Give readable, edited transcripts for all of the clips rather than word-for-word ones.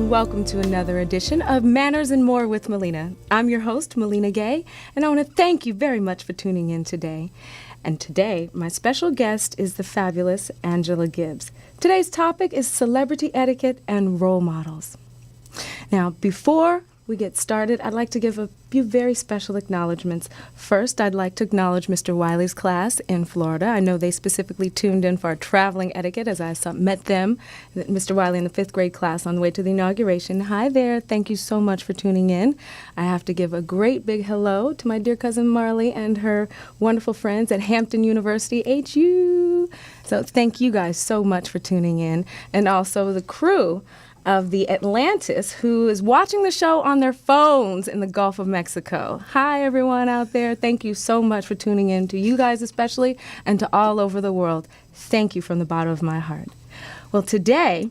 and welcome to another edition of Manners and More with Millena. I'm your host, Millena Gay, and I want to thank you very much for tuning in today. And today, my special guest is the fabulous Angela Gibbs. Today's topic is celebrity etiquette and role models. Now, before we get started, I'd like to give a few very special acknowledgments. First, I'd like to acknowledge Mr. Wiley's class in Florida. I know they specifically tuned in for our traveling etiquette as I met them, Mr. Wiley in the 5th grade class on the way to the inauguration. Hi there. Thank you so much for tuning in. I have to give a great big hello to my dear cousin Marley and her wonderful friends at Hampton University, HU. So thank you guys so much for tuning in. And also the crew of the Atlantis, who is watching the show on their phones in the Gulf of Mexico. Hi, everyone out there. Thank you so much for tuning in, to you guys especially, and to all over the world. Thank you from the bottom of my heart. Well, today,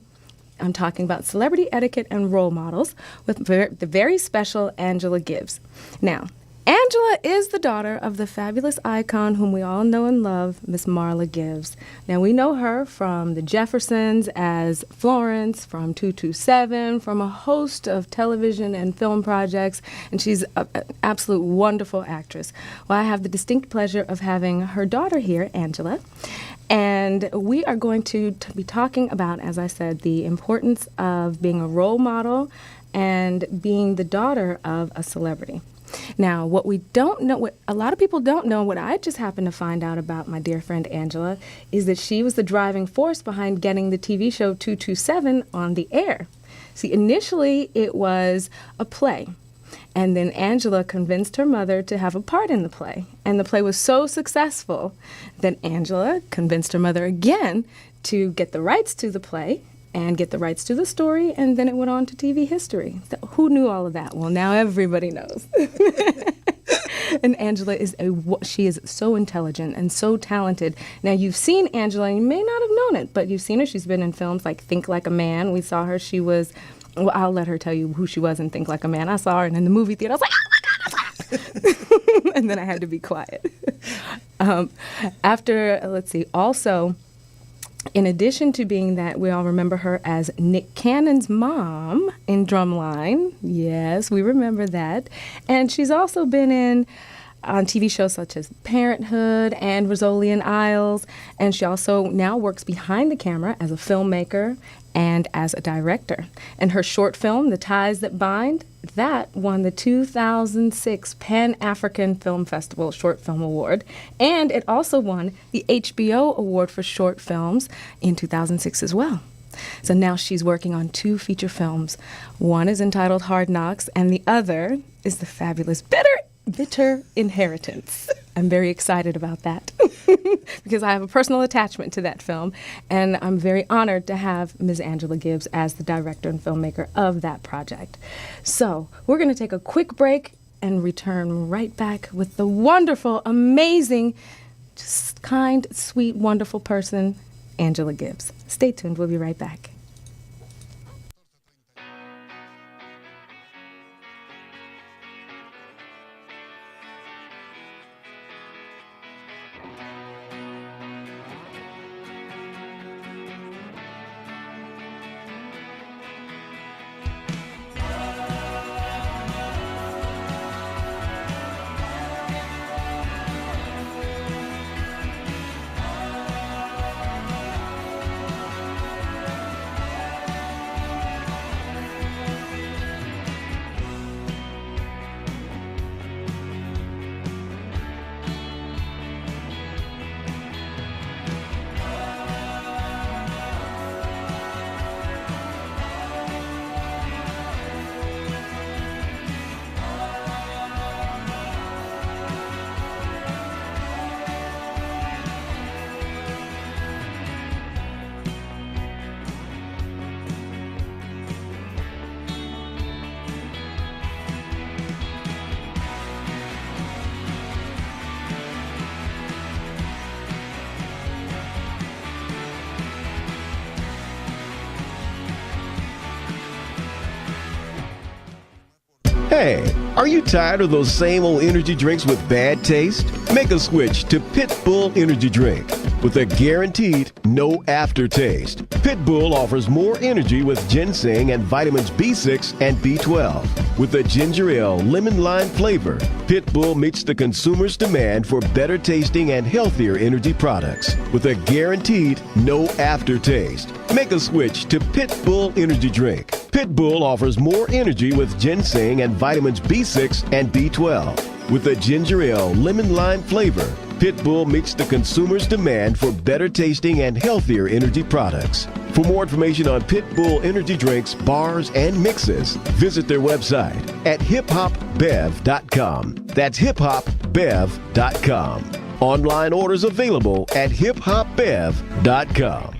I'm talking about celebrity etiquette and role models with the very special Angela Gibbs. Now, Angela is the daughter of the fabulous icon whom we all know and love, Miss Marla Gibbs. Now, we know her from The Jeffersons as Florence, from 227, from a host of television and film projects, and she's an absolute wonderful actress. Well, I have the distinct pleasure of having her daughter here, Angela, and we are going to be talking about, as I said, the importance of being a role model and being the daughter of a celebrity. Now, what we don't know, what a lot of people don't know, what I just happened to find out about my dear friend Angela, is that she was the driving force behind getting the TV show 227 on the air. See, initially it was a play, and then Angela convinced her mother to have a part in the play. And the play was so successful that Angela convinced her mother again to get the rights to the play and get the rights to the story, and then it went on to TV history. So who knew all of that? Well, now everybody knows. And Angela she is so intelligent and so talented. Now, you've seen Angela, and you may not have known it, but you've seen her. She's been in films like Think Like a Man. We saw her. She was, well, I'll let her tell you who she was in Think Like a Man. I saw her, and in the movie theater, I was like, oh my God, that's her. And then I had to be quiet. Also, in addition to being that, we all remember her as Nick Cannon's mom in Drumline. Yes, we remember that. And she's also been on TV shows such as Parenthood and Rizzoli and Isles. And she also now works behind the camera as a filmmaker and as a director. And her short film, The Ties That Bind, that won the 2006 Pan-African Film Festival Short Film Award, and it also won the HBO Award for Short Films in 2006 as well. So now she's working on 2 feature films. One is entitled Hard Knocks, and the other is the fabulous Bitter Inheritance. I'm very excited about that because I have a personal attachment to that film, and I'm very honored to have Ms. Angela Gibbs as the director and filmmaker of that project. So we're going to take a quick break and return right back with the wonderful, amazing, just kind, sweet, wonderful person, Angela Gibbs. Stay tuned. We'll be right back. Hey, Are you tired of those same old energy drinks with bad taste? Make a switch to Pitbull Energy Drink with a guaranteed no aftertaste. Pitbull offers more energy with ginseng and vitamins B6 and B12. With a ginger ale lemon lime flavor, Pitbull meets the consumer's demand for better tasting and healthier energy products with a guaranteed no aftertaste. Make a switch to Pitbull Energy Drink. Pitbull offers more energy with ginseng and vitamins B6 and B12. With a ginger ale lemon lime flavor, Pitbull meets the consumer's demand for better tasting and healthier energy products. For more information on Pitbull energy drinks, bars, and mixes, visit their website at hiphopbev.com. That's hiphopbev.com. Online orders available at hiphopbev.com.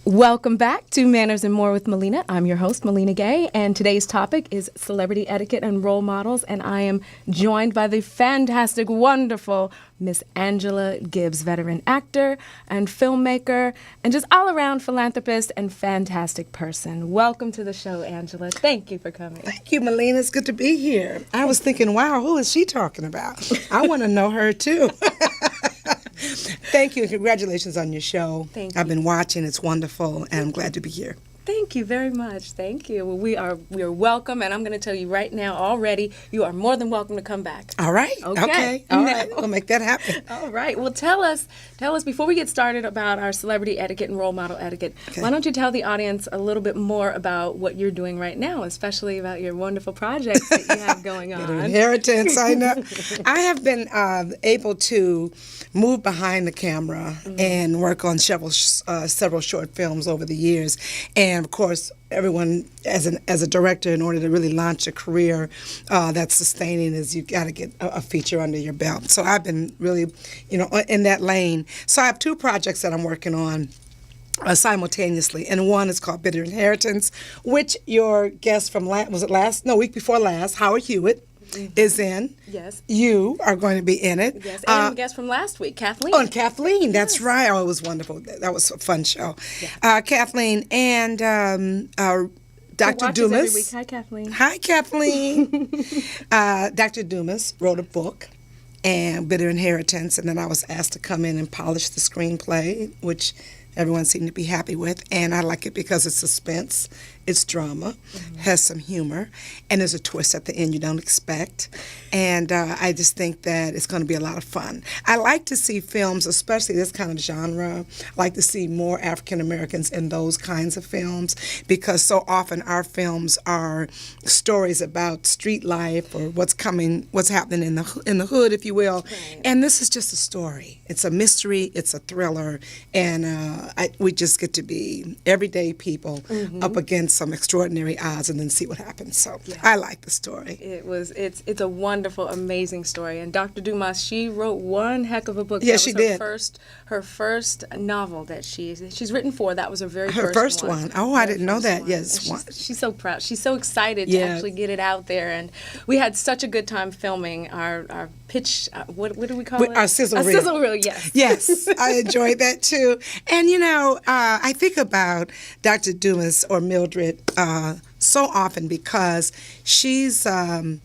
Welcome back to Manners and More with Millena. I'm your host, Millena Gay, and today's topic is celebrity etiquette and role models, and I am joined by the fantastic, wonderful Miss Angela Gibbs, veteran actor and filmmaker, and just all-around philanthropist and fantastic person. Welcome to the show, Angela. Thank you for coming. Thank you, Millena. It's good to be here. I was thinking, wow, who is she talking about? I want to know her, too. Thank you, and congratulations on your show. Thank you. I've been watching. It's wonderful, and I'm glad to be here. Thank you very much. Thank you. Well, we are welcome, and I'm going to tell you right now already, you are more than welcome to come back. All right. Okay. All right. We'll make that happen. All right. Well, tell us before we get started about our celebrity etiquette and role model etiquette. Okay. Why don't you tell the audience a little bit more about what you're doing right now, especially about your wonderful projects that you have going on. Inheritance, I know. I have been able to move behind the camera and work on several short films over the years. And, of course, everyone, as a director, in order to really launch a career that's sustaining, is you got to get a feature under your belt. So I've been really, in that lane. So I have two projects that I'm working on simultaneously, and one is called Bitter Inheritance, which your guest from week before last, Howard Hewitt, is in. Yes. You are going to be in it. Yes, and guest from last week, Kathleen. Oh, and Kathleen, that's right. Oh, it was wonderful. That was a fun show. Yeah. Kathleen and Dr. Dumas. Every week. Hi, Kathleen. Hi, Kathleen. Dr. Dumas wrote a book, and Bitter Inheritance, and then I was asked to come in and polish the screenplay, which everyone seemed to be happy with, and I like it because it's suspense, it's drama, has some humor, and there's a twist at the end you don't expect, and I just think that it's going to be a lot of fun. I like to see films, especially this kind of genre, I like to see more African Americans in those kinds of films, because so often our films are stories about street life or what's happening in the hood, if you will, right. And this is just a story. It's a mystery, it's a thriller, and we just get to be everyday people up against some extraordinary odds and then see what happens. So yeah. I like the story. It's a wonderful, amazing story. And Dr. Dumas, she wrote one heck of a book. Yes, she did. Her first novel that she's written for. That was her first one. Oh, I didn't know that. Yes. She's so proud. She's so excited to actually get it out there. And we had such a good time filming our pitch. What do we call it? Our sizzle reel. Sizzle reel. Yes. Yes, I enjoyed that too. And I think about Dr. Dumas or Mildred so often because she's an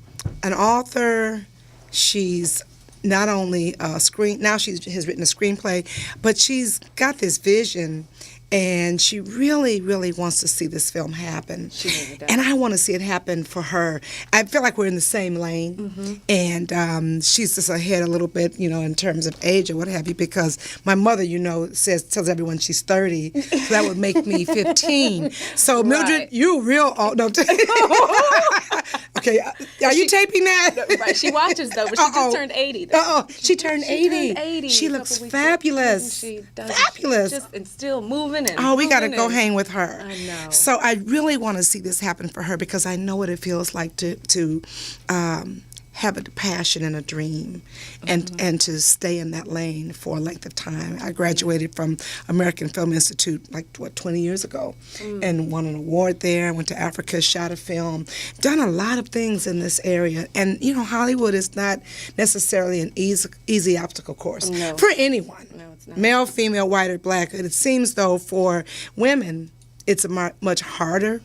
author. She's not only now she has written a screenplay, but she's got this vision. And she really, really wants to see this film happen. She really does. And I want to see it happen for her. I feel like we're in the same lane. And she's just ahead a little bit, in terms of age or what have you, because my mother, tells everyone she's 30. So that would make me 15. So, Mildred, you real old. No. Okay, are you taping that? Right, she watches, though, but she just turned 80. She turned 80. She looks fabulous. She does. Fabulous. And still moving. We got to go hang with her. I know. So I really want to see this happen for her because I know what it feels like to have a passion and a dream and to stay in that lane for a length of time. I graduated from American Film Institute 20 years ago and won an award there. I went to Africa, shot a film, done a lot of things in this area. And, Hollywood is not necessarily an easy obstacle course for anyone. No, it's not. Male, female, white, or black. It seems, though, for women, it's a much harder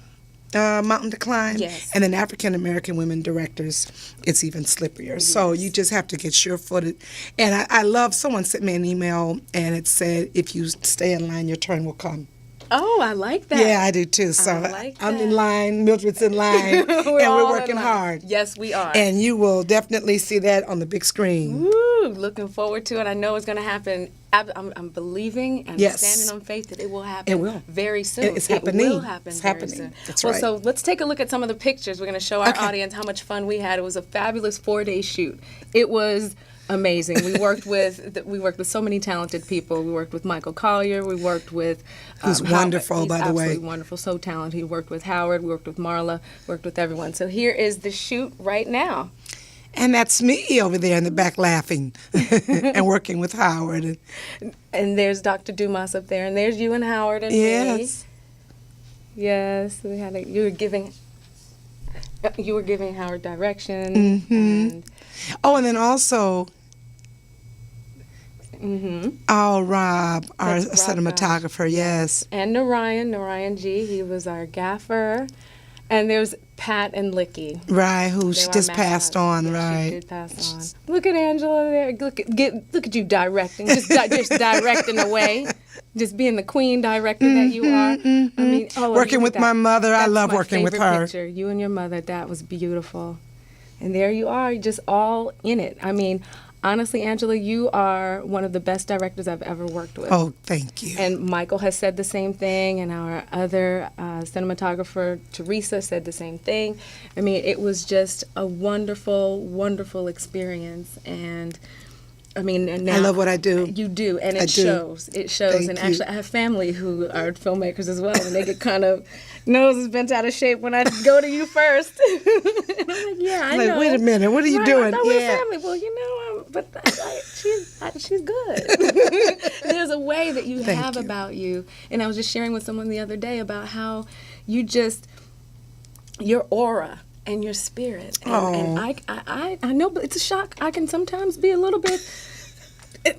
mountain to climb. Yes. And then African American women directors, it's even slipperier. Yes. So you just have to get sure-footed. And I love, someone sent me an email and it said, if you stay in line, your turn will come. Oh, I like that. Yeah, I do too. So I'm in line, Mildred's in line, and we're working hard. Yes, we are. And you will definitely see that on the big screen. Woo, looking forward to it. I know it's going to happen. I'm believing and Yes. standing on faith that it will happen. It will. Very soon. It's happening. It will happen. It's very happening. soon. That's well, right. so let's take a look at some of the pictures. We're going to show our Okay. audience how much fun we had. It was a fabulous 4-day shoot. It was amazing. We worked with so many talented people. We worked with Michael Collier. We worked with Who's wonderful, He's by the way. absolutely wonderful, so talented. He worked with Howard. We worked with Marla. Worked with everyone. So here is the shoot right now. And that's me over there in the back laughing and working with Howard. And there's Dr. Dumas up there, and there's you and Howard and Yes. me. Yes, we had you were giving Howard direction. And, Oh, and then also, Rob, our That's Rob cinematographer, yes. and Narayan G. He was our gaffer. And there's Pat and Licky. Right, who They she were just our passed mascots. on, Yeah, right. She did pass on. Look at Angela there. Look at you directing. Just directing away. Just being the queen director that you are. I mean, and Working look with at my mother. I That's love my working with favorite her. Picture. You and your mother. That was beautiful. And there you are, just all in it. I mean, honestly, Angela, you are one of the best directors I've ever worked with. Oh, thank you. And Michael has said the same thing, and our other cinematographer, Teresa, said the same thing. I mean, it was just a wonderful, wonderful experience. And I mean, and now I love what I do. You do, and I it do. shows. It shows. Thank and you. actually, I have family who are filmmakers as well, and they get kind of noses bent out of shape when I go to you first. And I'm like, yeah, I Like, know. wait a minute, what are you Right, doing? I thought we were Yeah. family. Well, you know, she's good. There's a way that you Thank have you. about you, and I was just sharing with someone the other day about how you just your aura and your spirit. And I know, but it's a shock. I can sometimes be a little bit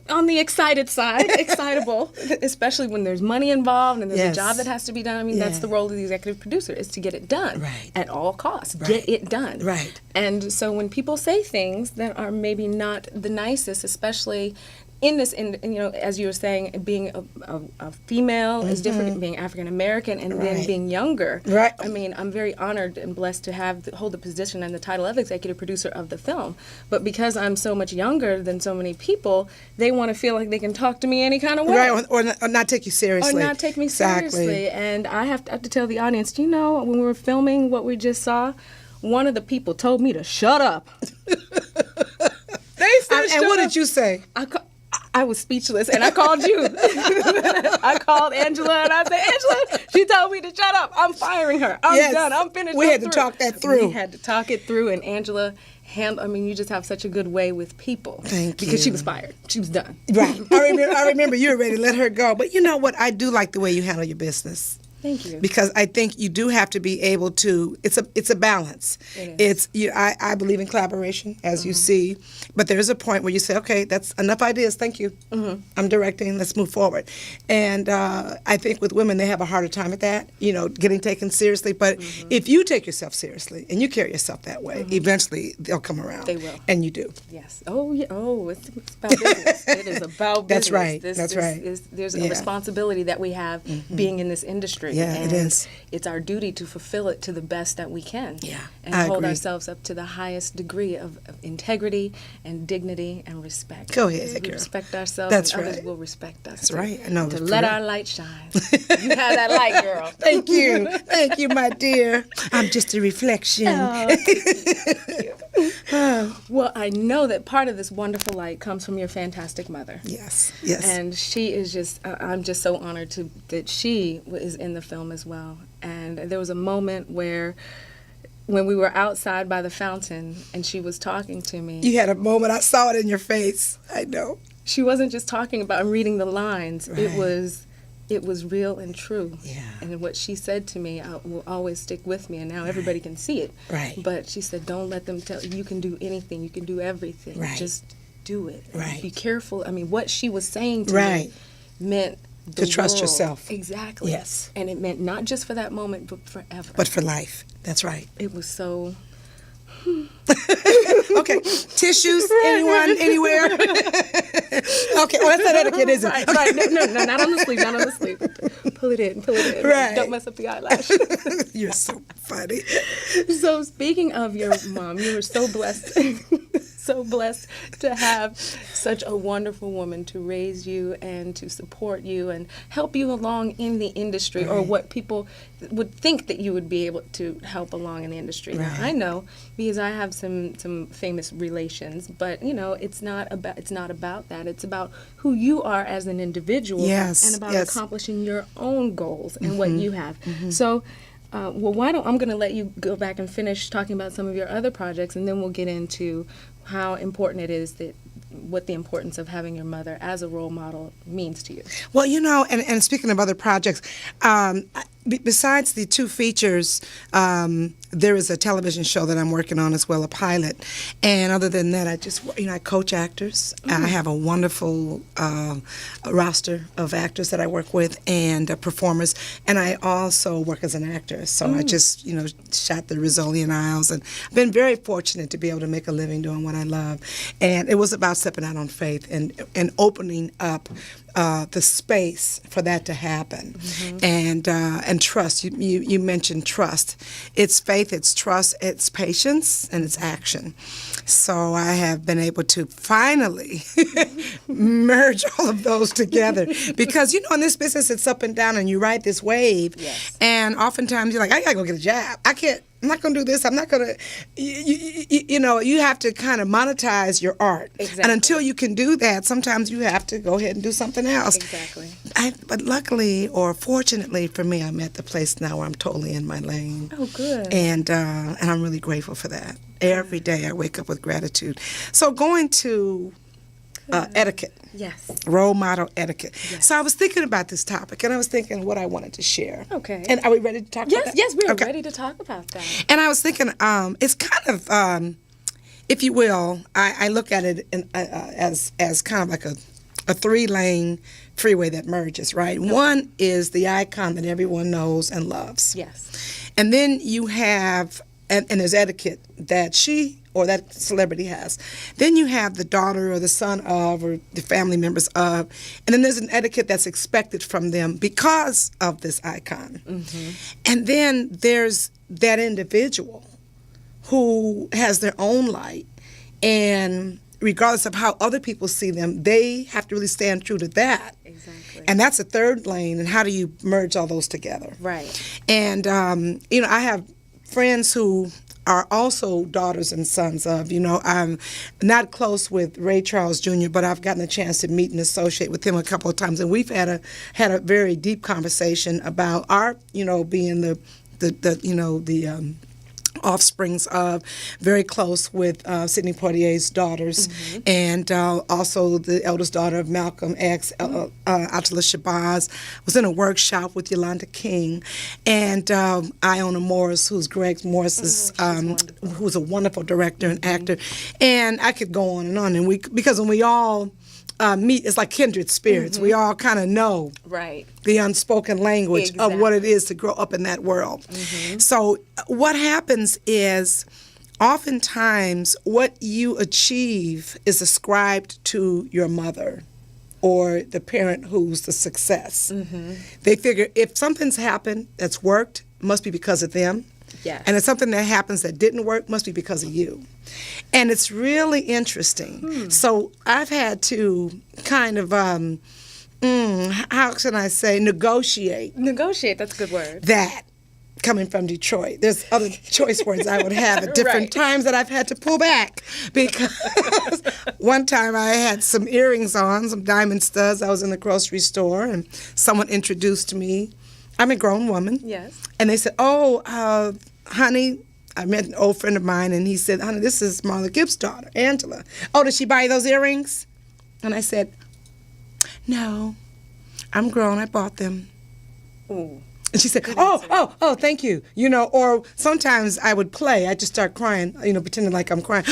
on the excited side, excitable, especially when there's money involved and there's Yes. a job that has to be done. I mean, that's Yeah. the role of the executive producer, is to get it done Right. at all costs. Right. Get it done. Right. And so when people say things that are maybe not the nicest, especially in this, as you were saying, being a female is different, being African American, and then Right. being younger. Right. I mean, I'm very honored and blessed to hold the position and the title of executive producer of the film. But because I'm so much younger than so many people, they want to feel like they can talk to me any kind of way. Right, or not take you seriously. Or not take me Exactly. seriously. And I have to tell the audience, do you know, when we were filming what we just saw, one of the people told me to shut up. They said, And what did you say? I was speechless, and I called you. I called Angela, and I said, Angela, she told me to shut up. I'm firing her. I'm Yes. done. I'm finished. We I'm had to through." talk that through. We had to talk it through, and Angela you just have such a good way with people. Thank Because she you. was fired. She was done. Right. I remember you were ready to let her go. But you know what? I do like the way you handle your business. Thank you. Because I think you do have to be able to. It's a balance. It is. I believe in collaboration, as you see, but there is a point where you say, okay, that's enough ideas. Thank you. I'm directing. Let's move forward. And I think with women, they have a harder time at that. Getting taken seriously. But if you take yourself seriously and you carry yourself that way, eventually they'll come around. They will. And you do. Yes. Oh, yeah. Oh, it's about business. It is about business. That's right. That's right. There's a Yeah. responsibility that we have being in this industry. Yeah, it and is. It's our duty to fulfill it to the best that we can. Yeah, And I hold agree. ourselves up to the highest degree of integrity and dignity and respect. Go ahead, As we girl. respect ourselves, That's and others right. will respect us. That's too. right. I know, To for let real. our light shine. You have that light, girl. Thank you. Thank you, my dear. I'm just a reflection. Well, I know that part of this wonderful light comes from your fantastic mother. Yes. Yes. And she is just, I'm just so honored that she is in the film as well. And there was a moment when we were outside by the fountain and she was talking to me. You had a moment. I saw it in your face. I know. She wasn't just talking about and reading the lines. Right. It was real and true. Yeah. And what she said to me will always stick with me, and now everybody can see it. Right. But she said, don't let them tell you can do anything, you can do everything. Right. Just do it. Right. Be careful. I mean, what she was saying to Right. me meant the to trust world. yourself. Exactly. Yes. And it meant not just for that moment, but forever. But for life. That's right. It was so... Okay, tissues, anyone, anywhere? Okay, well, that's not etiquette, is it? Right, Okay. right. No, not on the sleeve, not on the sleeve. Pull it in. Right. Don't mess up the eyelash. You're so funny. So speaking of your mom, you were so blessed, so blessed to have such a wonderful woman to raise you and to support you and help you along in the industry, or what people would think that you would be able to help along in the industry. Now, I know because I have some famous relations, but it's not about that. It's about who you are as an individual, and about accomplishing your own goals and what you have. So. I'm going to let you go back and finish talking about some of your other projects, and then we'll get into how important it is what the importance of having your mother as a role model means to you. Well, and speaking of other projects, besides the 2 features, there is a television show that I'm working on as well, a pilot. And other than that, I coach actors. I have a wonderful roster of actors that I work with and performers. And I also work as an actor. So I just, shot the Rizzolian Isles. And I've been very fortunate to be able to make a living doing what I love. And it was about stepping out on faith and opening up the space for that to happen. And trust. You mentioned trust. It's faith, it's trust, it's patience, and it's action. So I have been able to finally merge all of those together. Because, in this business, it's up and down, and you ride this wave. Yes. And oftentimes you're like, I got to go get a job. I'm not going to do this. I'm not going to, you have to kind of monetize your art. Exactly. And until you can do that, sometimes you have to go ahead and do something else. Exactly. But luckily, or fortunately for me, I'm at the place now where I'm totally in my lane. Oh, good. And I'm really grateful for that. Every day I wake up with gratitude. So going to etiquette. Yes. Role model etiquette. Yes. So I was thinking about this topic, and I was thinking what I wanted to share. Okay. And are we ready to talk about that? Yes, we're ready to talk about that. And I was thinking, it's kind of, if you will, I look at it as kind of like a 3-lane freeway that merges, right? Okay. One is the icon that everyone knows and loves. Yes. And then you have, and there's etiquette that she or that celebrity has. Then you have the daughter or the son of or the family members of, and then there's an etiquette that's expected from them because of this icon. And then there's that individual who has their own light, and regardless of how other people see them, they have to really stand true to that. Exactly. And that's a 3rd lane, and how do you merge all those together? Right. And, I have friends who are also daughters and sons of, I'm not close with Ray Charles Jr., but I've gotten a chance to meet and associate with him a couple of times, and we've had a very deep conversation about our, being the offsprings of, very close with Sidney Poitier's daughters, and also the eldest daughter of Malcolm X, Atala Shabazz, was in a workshop with Yolanda King, and Iona Morris, who's Greg Morris's, who's a wonderful director and actor, and I could go on, and because when we all meet, it's like kindred spirits. We all kind of know the unspoken language of what it is to grow up in that world. So what happens is oftentimes what you achieve is ascribed to your mother or the parent who's the success. They figure if something's happened that's worked, it must be because of them. Yes. And if something that happens that didn't work, must be because of you. And it's really interesting. So I've had to kind of, how can I say, negotiate. Negotiate, that's a good word. That, coming from Detroit. There's other choice words I would have at different times that I've had to pull back. Because one time I had some earrings on, some diamond studs. I was in the grocery store, and someone introduced me. I'm a grown woman. Yes. And they said, honey, I met an old friend of mine, and he said, honey, this is Marla Gibbs' daughter, Angela. Oh, did she buy you those earrings? And I said, no, I'm grown. I bought them. Ooh. And she said, oh, thank you. Or sometimes I would play. I just start crying, pretending like I'm crying.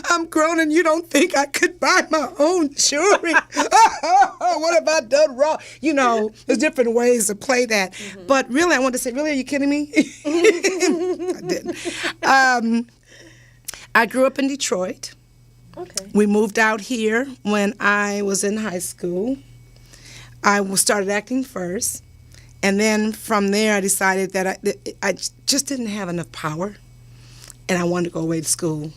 I'm grown and you don't think I could buy my own jewelry? What have I done wrong? There's different ways to play that. Mm-hmm. But really, I wanted to say, really, are you kidding me? I didn't. I grew up in Detroit. Okay. We moved out here when I was in high school. I started acting first. And then from there, I decided that I just didn't have enough power, and I wanted to go away to school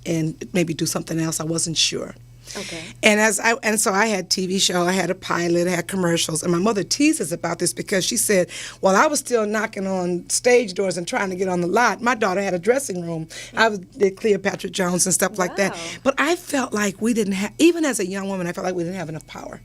and maybe do something else. I wasn't sure. Okay. And so I had TV show, I had a pilot, I had commercials, and my mother teases about this because she said, while I was still knocking on stage doors and trying to get on the lot, my daughter had a dressing room. I did Cleopatra Jones and stuff like that. But I felt like we didn't have, even as a young woman, I felt like we didn't have enough power.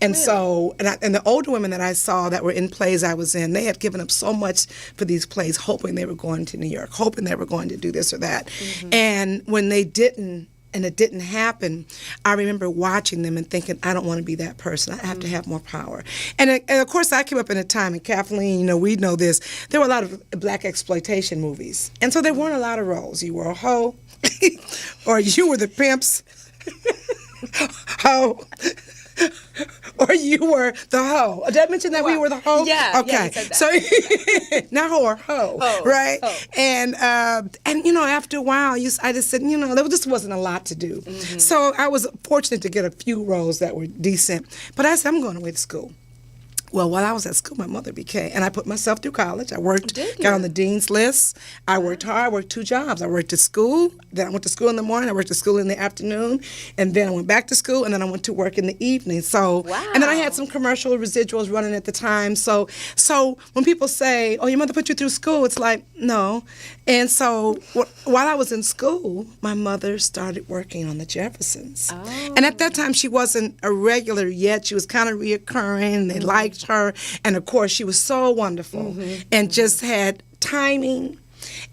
And really? So, and the older women that I saw that were in plays I was in, they had given up so much for these plays, hoping they were going to New York, hoping they were going to do this or that. Mm-hmm. And when they didn't, and it didn't happen, I remember watching them and thinking, I don't want to be that person. I have to have more power. And of course, I came up in a time, and Kathleen, we know this, there were a lot of black exploitation movies. And so there weren't a lot of roles. You were a hoe, or you were the pimps, hoe. Or you were the hoe. Did I mention that we were the hoe? Yeah. Okay. Yeah, you said that. So not whore, hoe, right? Hoe. And after a while, I just said, there just wasn't a lot to do. Mm-hmm. So I was fortunate to get a few roles that were decent. But I said, I'm going away to school. Well, while I was at school, my mother became, and I put myself through college. I worked, got on the dean's list. I worked hard. I worked 2 jobs. I worked at school. Then I went to school in the morning. I worked at school in the afternoon. And then I went back to school, and then I went to work in the evening. So, and then I had some commercial residuals running at the time. So when people say, oh, your mother put you through school, it's like, no. And so while I was in school, my mother started working on the Jeffersons. Oh. And at that time, she wasn't a regular yet. She was kind of reoccurring. They liked her, and of course she was so wonderful, and just had timing.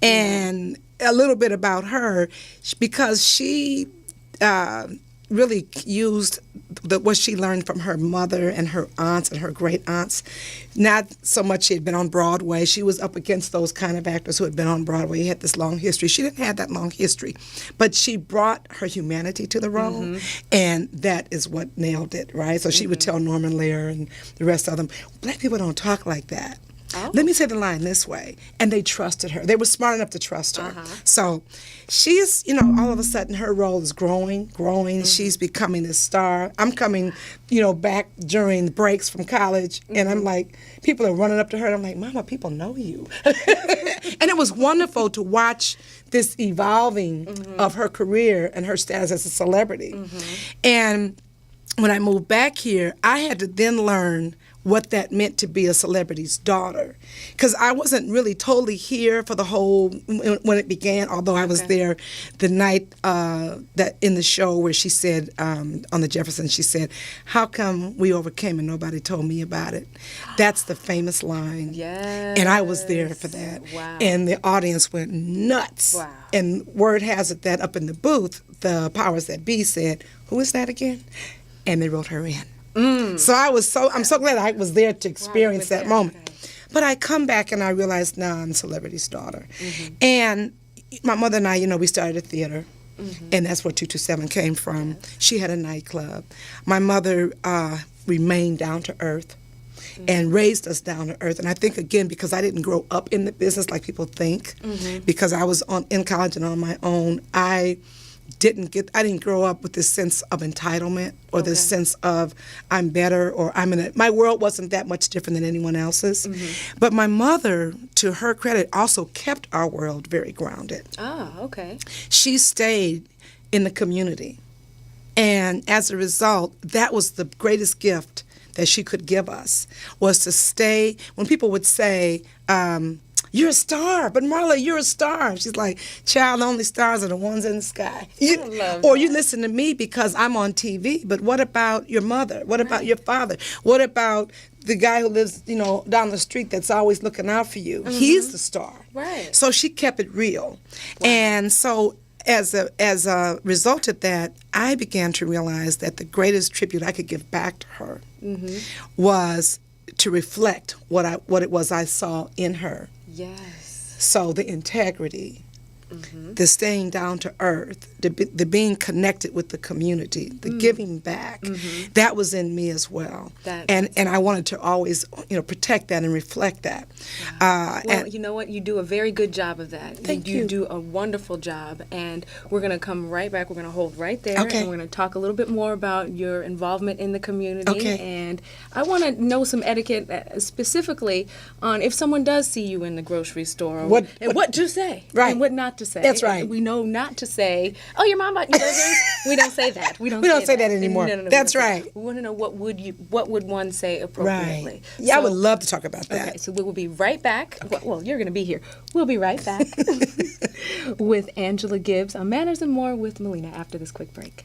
And a little bit about her, because she really used what she learned from her mother and her aunts and her great aunts. Not so much she had been on Broadway. She was up against those kind of actors who had been on Broadway. He had this long history. She didn't have that long history, but she brought her humanity to the role, and that is what nailed it, right? So she would tell Norman Lear and the rest of them, black people don't talk like that. Oh. Let me say the line this way. And they trusted her. They were smart enough to trust her. So she's, all of a sudden her role is growing. She's becoming a star. I'm coming, back during the breaks from college, and I'm like, people are running up to her, and I'm like, Mama, people know you. And it was wonderful to watch this evolving of her career and her status as a celebrity. And when I moved back here, I had to then learn what that meant to be a celebrity's daughter, because I wasn't really totally here for the whole when it began. Although I was there the night that in the show where she said on the Jeffersons, she said, "How come we overcame and nobody told me about it?" That's the famous line. Yes. And I was there for that. Wow. And the audience went nuts. Wow. And word has it that up in the booth, the powers that be said, "Who is that again?" And they wrote her in. So I'm so glad I was there to experience that moment. Okay. But I come back and I realize now I'm a celebrity's daughter. And my mother and I, we started a theater, and that's where 227 came from. She had a nightclub. My mother remained down to earth and raised us down to earth. And I think, again, because I didn't grow up in the business like people think, because I was in college and on my own, I didn't grow up with this sense of entitlement or this sense of I'm better or my world wasn't that much different than anyone else's. But my mother, to her credit, also kept our world very grounded. Ah, okay. She stayed in the community. And as a result, that was the greatest gift that she could give us, was to stay. When people would say, "You're a star, but Marla, you're a star." She's like, "Child, the only stars are the ones in the sky." Or you listen to me because I'm on TV, but what about your mother? What about your father? What about the guy who lives, down the street that's always looking out for you? He's the star. Right. So she kept it real. Wow. And so as a result of that, I began to realize that the greatest tribute I could give back to her was to reflect what it was I saw in her. Yes. So the integrity, the staying down to earth, the being connected with the community, the giving back, that was in me as well. And I wanted to always, protect that and reflect that. Well, you know what? You do a very good job of that. Thank you. You do a wonderful job. And we're going to come right back. We're going to hold right there. Okay. And we're going to talk a little bit more about your involvement in the community. Okay. And I want to know some etiquette specifically on if someone does see you in the grocery store. What to say. Right. And what not to say. That's right. We know not to say, oh, your mom bought you burgers. We don't say that. We don't say that anymore. No, That's right. We want to know what would one say appropriately. Right. Yeah, I would love to talk about that. Okay, so we will be right back. Well, you're going to be here. We'll be right back with Angela Gibbs on Manners and More with Millena after this quick break.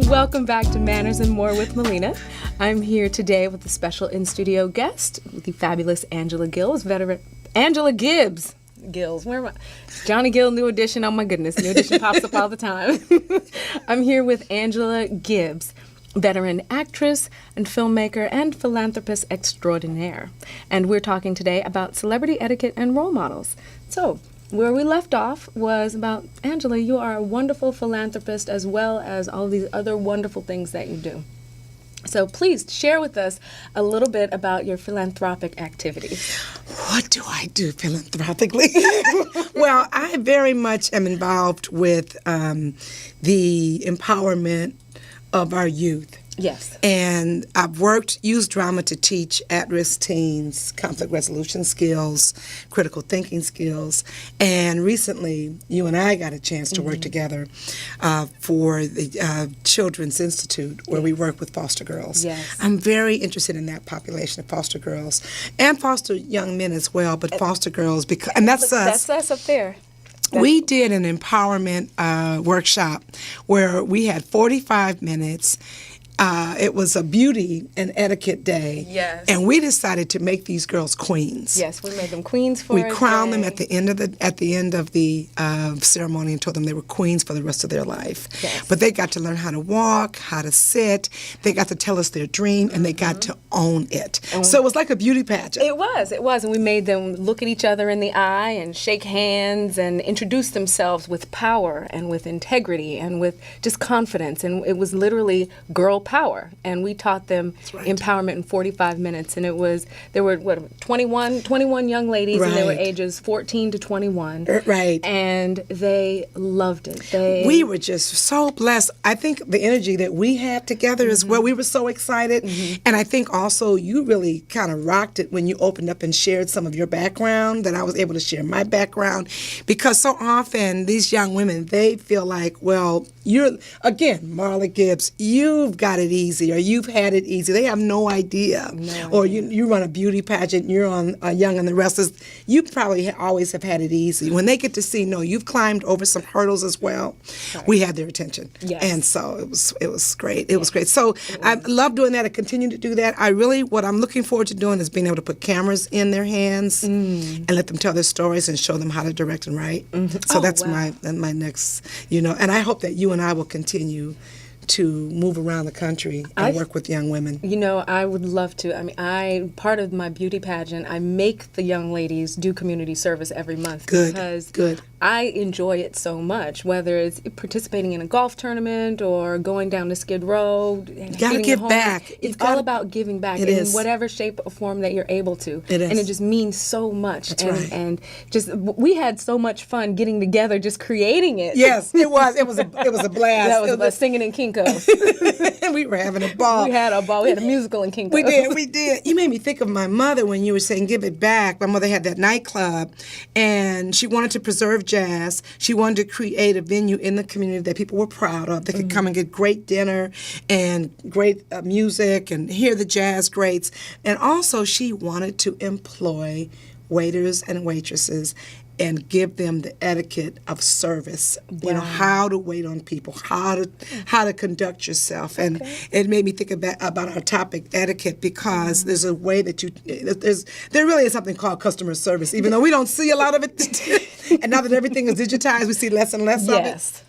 Welcome back to Manners and More with Millena. I'm here today with a special in-studio guest, the fabulous Angela Gibbs, Angela Gibbs. Gills, where am I? Johnny Gill, New Edition. Oh my goodness, New Edition pops up all the time. I'm here with Angela Gibbs, veteran actress and filmmaker and philanthropist extraordinaire. And we're talking today about celebrity etiquette and role models. So, where we left off was about, Angela, you are a wonderful philanthropist as well as all these other wonderful things that you do. So please share with us a little bit about your philanthropic activities. What do I do philanthropically? Well, I very much am involved with the empowerment of our youth. Yes. And I've used drama to teach at-risk teens conflict resolution skills, critical thinking skills, and recently you and I got a chance to work together for the Children's Institute where we work with foster girls. Yes. I'm very interested in that population of foster girls and foster young men as well, but foster girls, and that's us. That's us up there. We did an empowerment workshop where we had 45 minutes. It was a beauty and etiquette day. Yes. And we decided to make these girls queens. Yes, we made them queens for We a crowned them day. at the end of the ceremony and told them they were queens for the rest of their life. Yes. But they got to learn how to walk, how to sit. They got to tell us their dream, and they got to own it. So it was like a beauty pageant. It was. And we made them look at each other in the eye and shake hands and introduce themselves with power and with integrity and with just confidence. And it was literally girl power. And we taught them empowerment in 45 minutes. And there were 21 young ladies, and they were Right. ages 14 to 21. Right. And they loved it. We were just so blessed. I think the energy that we had together as well, we were so excited. And I think also you really kind of rocked it when you opened up and shared some of your background, that I was able to share my background. Because so often these young women, they feel like, well, you're, again, Marla Gibbs, you've got it easy, or you've had it easy. They have no idea. Or you run a beauty pageant, you're on Young and the Restless. You probably always have had it easy. When they get to see, no, you've climbed over some hurdles as well, we had their attention. Yes. And so it was great. It was great. So I love doing that. I continue to do that. what I'm looking forward to doing is being able to put cameras in their hands and let them tell their stories and show them how to direct and write. So that's my next, and I hope that you and I will continue to move around the country and work with young women. I would love to. I mean, part of my beauty pageant, I make the young ladies do community service every month. Because I enjoy it so much, whether it's participating in a golf tournament or going down to Skid Row. You got to give back. It's all about giving back in whatever shape or form that you're able to. It is. And it just means so much. That's right. And just, we had so much fun getting together, just creating it. Yes, it was. It was a blast. That was singing in Kinko's. We were having a ball. We had a ball. We had a musical in Kinko's. We did. You made me think of my mother when you were saying give it back. My mother had that nightclub, and she wanted to preserve jazz. She wanted to create a venue in the community that people were proud of. They could come and get great dinner and great music and hear the jazz greats. And also she wanted to employ waiters and waitresses and give them the etiquette of service. Wow. How to wait on people, how to conduct yourself. And it made me think about our topic, etiquette, because there's a way that there really is something called customer service, even though we don't see a lot of it. And now that everything is digitized, we see less and less of it. Yes.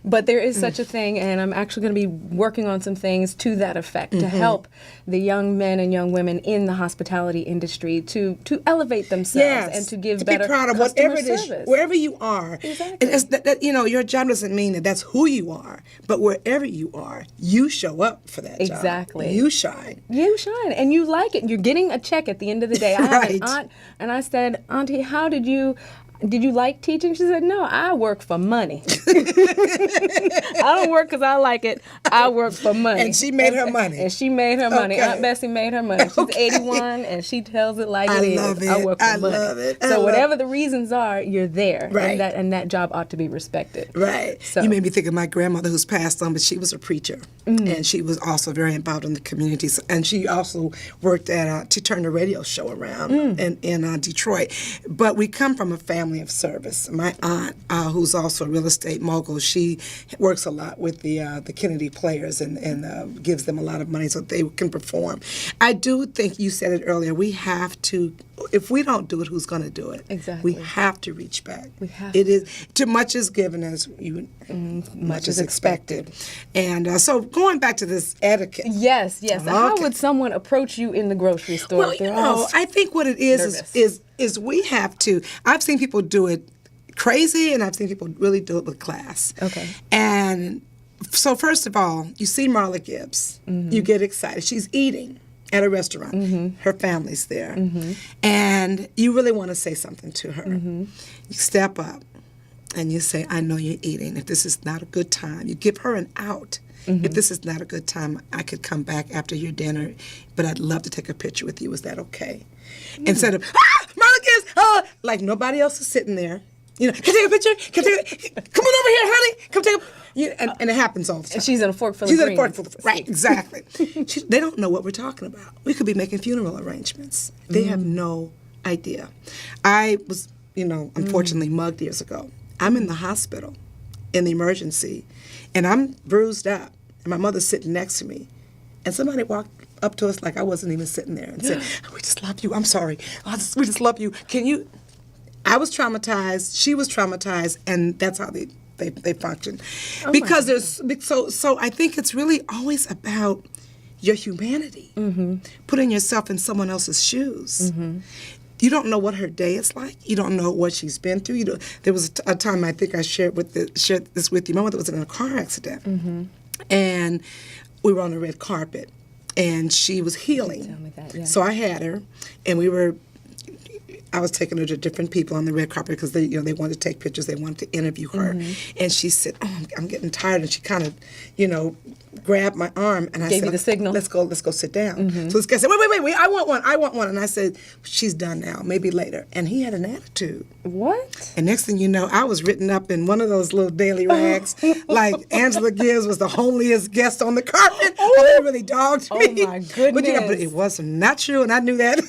But there is such a thing, and I'm actually going to be working on some things to that effect to help the young men and young women in the hospitality industry to elevate themselves and to give better be proud of customer whatever it service. is, wherever you are. Exactly. And it's your job doesn't mean that that's who you are, but wherever you are, you show up for that job. Exactly. You shine. You shine, and you like it. You're getting a check at the end of the day. I have an aunt, and I said, Auntie, how did you like teaching? She said, no, I work for money. I don't work because I like it. I work for money. And she made her money. And she made her money. Aunt Bessie made her money. She's 81, and she tells it like it is. Love it. I work for money. Love it. So whatever the reasons are, you're there. Right. And that job ought to be respected. Right. So. You made me think of my grandmother who's passed on, but she was a preacher. And she was also very involved in the community. And she also worked she turned a radio show around in Detroit. But we come from a family of service. My aunt, who's also a real estate mogul, she works a lot with the Kennedy Players and gives them a lot of money so that they can perform. I do think you said it earlier. We have to, if we don't do it, who's going to do it? Exactly. We have to reach back. We have It is too much is given as much is expected. And so going back to this etiquette. Yes. Okay. How would someone approach you in the grocery store? Well, I think what it is we have to. I've seen people do it crazy, and I've seen people really do it with class. Okay. And so first of all, you see Marla Gibbs. You get excited. She's eating at a restaurant. Her family's there. And you really want to say something to her. You step up and you say, I know you're eating. If this is not a good time, you give her an out. If this is not a good time, I could come back after your dinner, but I'd love to take a picture with you. Is that okay? Instead of, Marla Gibbs, like nobody else is sitting there. Can I take a picture? Come on over here, honey. Come take a... and it happens all the time. And she's in a fork full of greens. She's in a fork full of... Right, exactly. They don't know what we're talking about. We could be making funeral arrangements. They have no idea. I was, unfortunately mugged years ago. I'm in the hospital, in the emergency, and I'm bruised up. And my mother's sitting next to me. And somebody walked up to us like I wasn't even sitting there and said, we just love you. I'm sorry. We just love you. Can you... I was traumatized. She was traumatized, and that's how they function. Because there's so I think it's really always about your humanity, putting yourself in someone else's shoes. You don't know what her day is like. You don't know what she's been through. There was a time I think I shared this with you. My mother was in a car accident, and we were on the red carpet, and she was healing. Tell me that, yeah. So I had her, and we were I was taking her to different people on the red carpet because they wanted to take pictures. They wanted to interview her, and she said, "Oh, I'm getting tired," and she kind of, grabbed my arm, and I Gave said, you the signal. Let's go sit down." So this guy said, "Wait, I want one," and I said, "She's done now, maybe later." And he had an attitude. What? And next thing you know, I was written up in one of those little daily rags, like Angela Gibbs was the homeliest guest on the carpet. Oh, they really dogged me. Oh my goodness! But it was not true, and I knew that.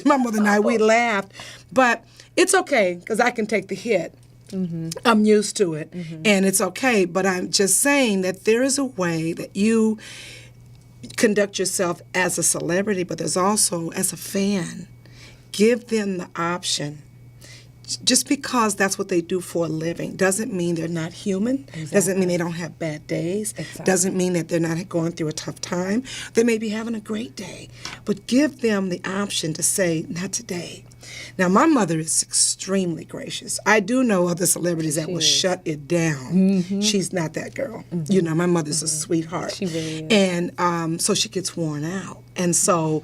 My mother and I, we laughed. But it's okay because I can take the hit. I'm used to it, and it's okay. But I'm just saying that there is a way that you conduct yourself as a celebrity, but there's also as a fan. Give them the option. Just because that's what they do for a living doesn't mean they're not human. Exactly. Doesn't mean they don't have bad days. Exactly. Doesn't mean that they're not going through a tough time. They may be having a great day. But give them the option to say, not today. Now, my mother is extremely gracious. I do know other celebrities that will shut it down. She's not that girl. My mother's a sweetheart. She really is. And so she gets worn out. And so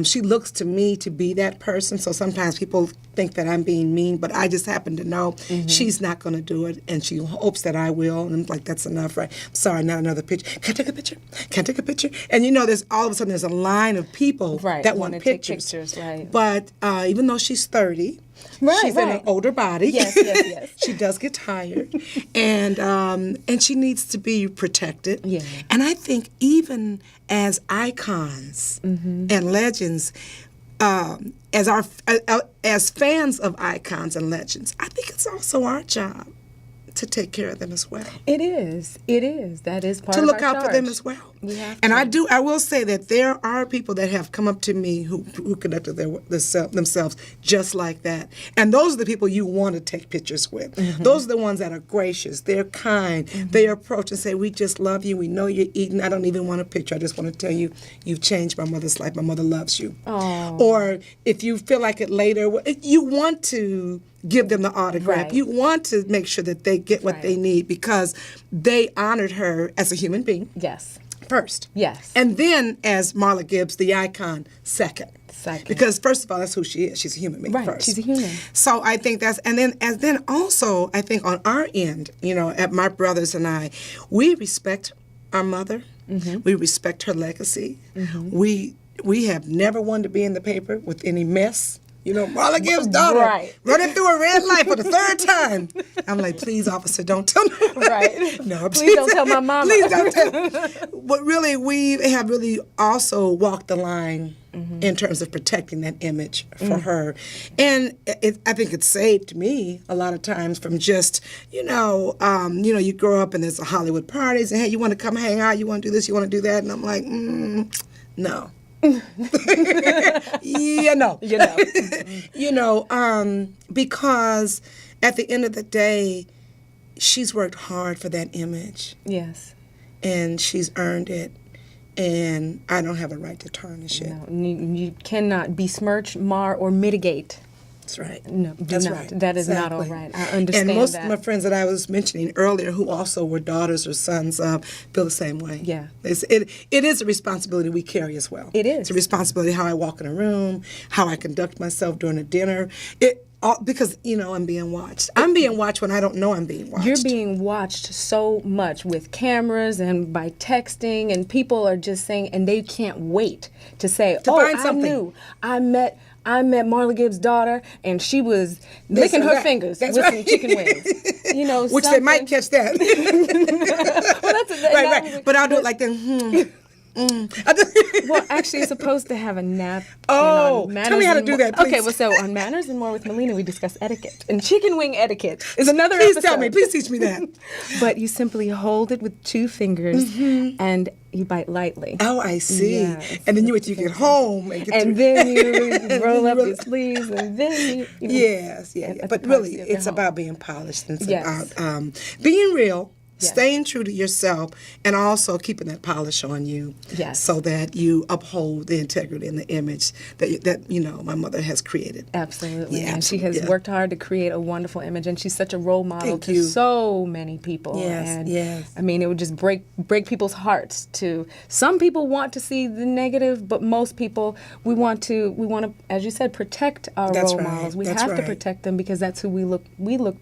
she looks to me to be that person. So sometimes people think that I'm being mean, but I just happen to know she's not going to do it, and she hopes that I will. And I'm like, that's enough, right? I'm sorry, not another picture. Can I take a picture? Can I take a picture? And there's all of a sudden there's a line of people that want pictures. Take pictures, right. But even though she's 30, she's in an older body. Yes. She does get tired, and she needs to be protected. Yeah. And I think even as icons and legends, as fans of icons and legends, I think it's also our job to take care of them as well. It is. That is part to of look our out charge. for them as well. We have and to. I will say that there are people that have come up to me who conducted themselves just like that. And those are the people you want to take pictures with. Those are the ones that are gracious. They're kind. They approach and say, "We just love you. We know you're eating. I don't even want a picture. I just want to tell you, you've changed my mother's life. My mother loves you." Oh. Or if you feel like it later, you want to give them the autograph. Right. You want to make sure that they get what they need because they honored her as a human being. Yes. First. Yes. And then as Marla Gibbs, the icon, second. Because first of all, that's who she is. She's a human being first. She's a human. So I think and then also I think on our end, at my brothers and I, we respect our mother. We respect her legacy. We have never wanted to be in the paper with any mess. Marla Gibbs' daughter running through a red light for the third time. I'm like, please, officer, don't tell me. Right. No, please don't tell my mama. Please don't tell. But really, we have really also walked the line in terms of protecting that image for her. And I think it saved me a lot of times from just, you grow up and there's a Hollywood parties and, hey, you want to come hang out, you want to do this, you want to do that. And I'm like, no. Because at the end of the day, she's worked hard for that image. Yes. And she's earned it. And I don't have a right to tarnish it. No, you cannot besmirch, mar, or mitigate. That's right. No, That's not. right. That is not all right. I understand And most that. of my friends that I was mentioning earlier who also were daughters or sons feel the same way. Yeah. It is a responsibility we carry as well. It is. It's a responsibility how I walk in a room, how I conduct myself during a dinner. Because, I'm being watched. I'm being watched when I don't know I'm being watched. You're being watched so much with cameras and by texting, and people are just saying, and they can't wait to say, find something. I knew. I met Marla Gibbs' daughter, and she was licking her fingers with some chicken wings. Which they might catch that. Well, right. But I'll do it like that. Well, actually, it's supposed to have a nap. Tell me how to do that, please. Okay, well, so on Manners and More with Millena, we discuss etiquette. And chicken wing etiquette is another Please episode. Please teach me that. But you simply hold it with 2 fingers and you bite lightly. Oh, I see. Yeah, and then you get home and then you roll up your sleeves and then you Yes. But really, it's about being polished. And it's about being real. Yes. Staying true to yourself and also keeping that polish on you. Yes. So that you uphold the integrity and the image that my mother has created. Absolutely. Yeah, and she has absolutely. worked hard to create a wonderful image, and she's such a role model Thank to you. so many people. Yes, And yes. I mean, it would just break people's hearts. To some people want to see the negative, but most people we want to, as you said, protect our That's role right. models. We That's have to right. protect them because that's who we look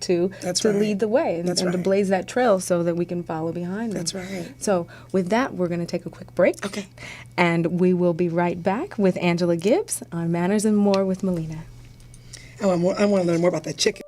to That's to right. lead the way and That's to right. blaze that trail so that we can follow behind them. That's right. So with that, we're going to take a quick break. Okay. And we will be right back with Angela Gibbs on Manners and More with Millena. I want to learn more about that chicken.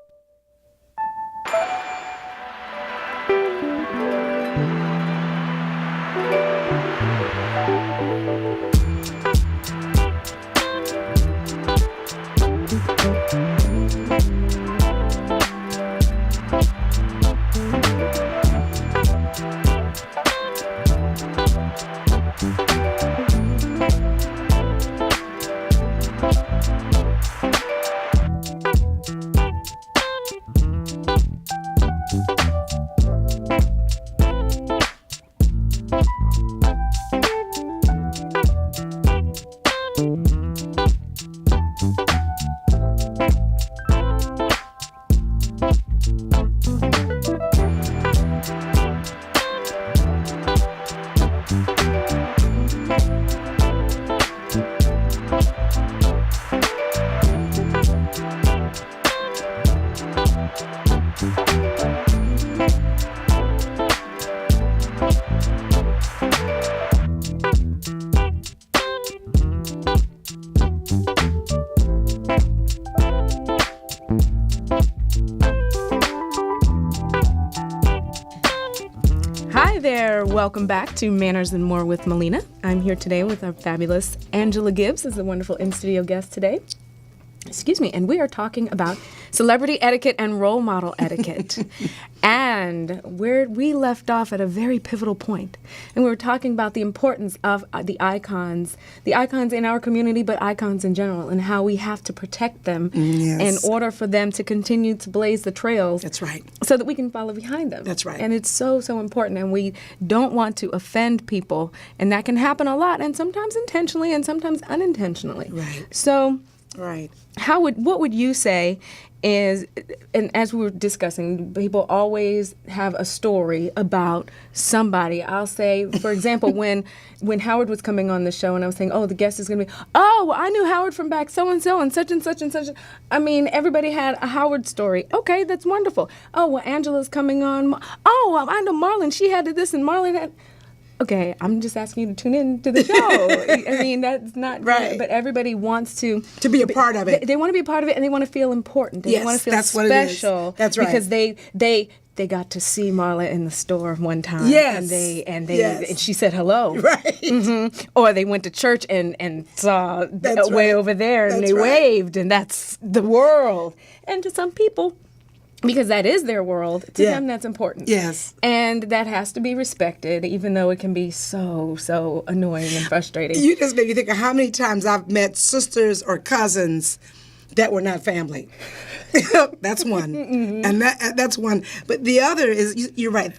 Hi there, welcome back to Manners and More with Millena. I'm here today with our fabulous Angela Gibbs as the wonderful in-studio guest today. Excuse me, and we are talking about celebrity etiquette and role model etiquette. And where we left off at a very pivotal point. And we were talking about the importance of the icons in our community, but icons in general, and how we have to protect them Yes. in order for them to continue to blaze the trails. That's right. So that we can follow behind them. That's right. And it's so, so important. And we don't want to offend people. And that can happen a lot, and sometimes intentionally and sometimes unintentionally. Right. So Right. what would you say is, and as we were discussing, people always have a story about somebody. I'll say, for example, when Howard was coming on the show and I was saying, oh, the guest is going to be, oh, well, I knew Howard from back so-and-so and such and such and such. I mean, everybody had a Howard story. Okay, that's wonderful. Oh, well, Angela's coming on. Oh, well, I know Marlon. She had this and Marlon had. Okay, I'm just asking you to tune in to the show. I mean, that's not Right. But everybody wants to be a part of it. They want to be a part of it, and they want to feel important. They Yes, want to feel that's what it is. special. That's right. Because they got to see Marla in the store one time. Yes. And she said hello. Right. Or they went to church and saw That's way right. over there, and That's they right. waved, and that's the world. And to some people, because that is their world, to Yeah. them that's important. Yes. And that has to be respected, even though it can be so annoying and frustrating. You just made me think of how many times I've met sisters or cousins that were not family. That's one, and that's one. But the other is, you're right.